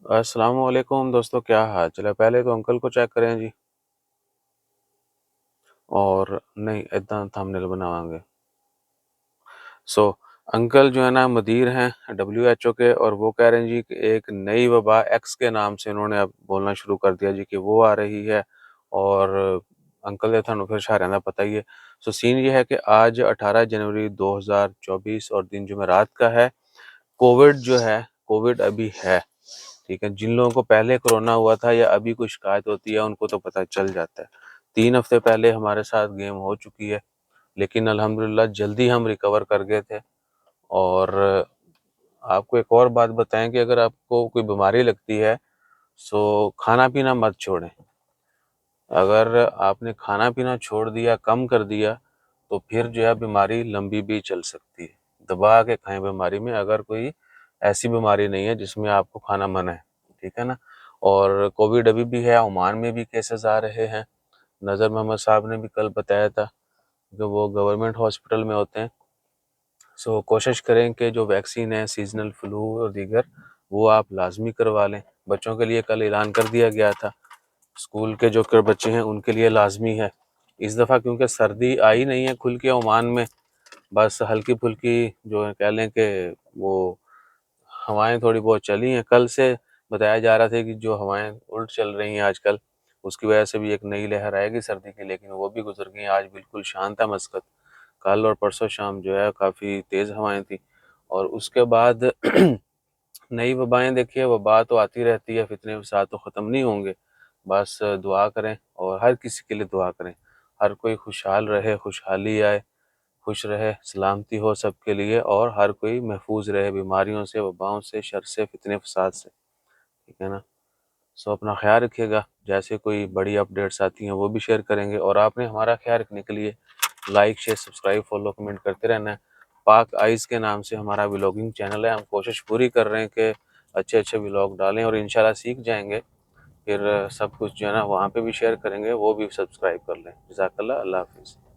अस्सलामुअलैकुम दोस्तों, क्या हाल चाल है। पहले तो अंकल को चेक करें जी। और नहीं, इतना थंबनेल बनावांगे। सो अंकल जो है ना मदीर हैं WHO के, और वो कह रहे हैं जी कि एक नई वबा एक्स के नाम से उन्होंने अब बोलना शुरू कर दिया जी कि वो आ रही है। और अंकल ने थानू फिर सारे का पता ही है। सो सीन ये है कि आज 18 जनवरी 2024 और दिन जुमेरात का है। कोविड अभी है। ठीक है, जिन लोगों को पहले कोरोना हुआ था या अभी कोई शिकायत होती है उनको तो पता चल जाता है। 3 हफ्ते पहले हमारे साथ गेम हो चुकी है, लेकिन अल्हम्दुलिल्लाह जल्दी हम रिकवर कर गए थे। और आपको एक और बात बताएं कि अगर आपको कोई बीमारी लगती है सो खाना पीना मत छोड़ें। अगर आपने खाना पीना छोड़ दिया, कम कर दिया, तो फिर जो है बीमारी लंबी भी चल सकती है। दबा के खाएं बीमारी में, अगर कोई ऐसी बीमारी नहीं है जिसमें आपको खाना मना है। ठीक है ना। और कोविड अभी भी है, ओमान में भी केसेस आ रहे हैं। नज़र मोहम्मद साहब ने भी कल बताया था कि वो गवर्नमेंट हॉस्पिटल में होते हैं। सो कोशिश करें कि जो वैक्सीन है सीजनल फ्लू और दीगर, वो आप लाजमी करवा लें। बच्चों के लिए कल ऐलान कर दिया गया था, स्कूल के जो बच्चे हैं उनके लिए लाजमी है इस दफ़ा, क्योंकि सर्दी आई नहीं है खुल के ओमान में। बस हल्की फुल्की जो है कह लें कि वो हवाएं थोड़ी बहुत चली हैं। कल से बताया जा रहा था कि जो हवाएं उल्ट चल रही हैं आजकल, उसकी वजह से भी एक नई लहर आएगी सर्दी की, लेकिन वो भी गुजर गई। आज बिल्कुल शांत है मस्कत। कल और परसों शाम जो है काफ़ी तेज़ हवाएं थी। और उसके बाद नई वबाएं, देखिए वबा तो आती रहती है, फितने फसाद तो ख़त्म नहीं होंगे। बस दुआ करें और हर किसी के लिए दुआ करें, हर कोई खुशहाल रहे, खुशहाली आए, खुश रहे, सलामती हो सबके लिए, और हर कोई महफूज रहे बीमारियों से, वबाओं से, शर से, फितने फसाद से। ठीक है ना। सो अपना ख्याल रखिएगा। जैसे कोई बड़ी अपडेट्स आती हैं वो भी शेयर करेंगे, और आपने हमारा ख्याल रखने के लिए like share subscribe follow comment करते रहना है। पाक आइज़ के नाम से हमारा व्लॉगिंग चैनल है। हम कोशिश पूरी कर रहे हैं कि अच्छे अच्छे व्लॉग डालें, और इंशाल्लाह सीख जाएंगे फिर सब कुछ जो है ना वहाँ पे भी शेयर करेंगे, वो भी सब्सक्राइब कर लें। जज़ाकल्लाह, अल्लाह हाफ़िज़।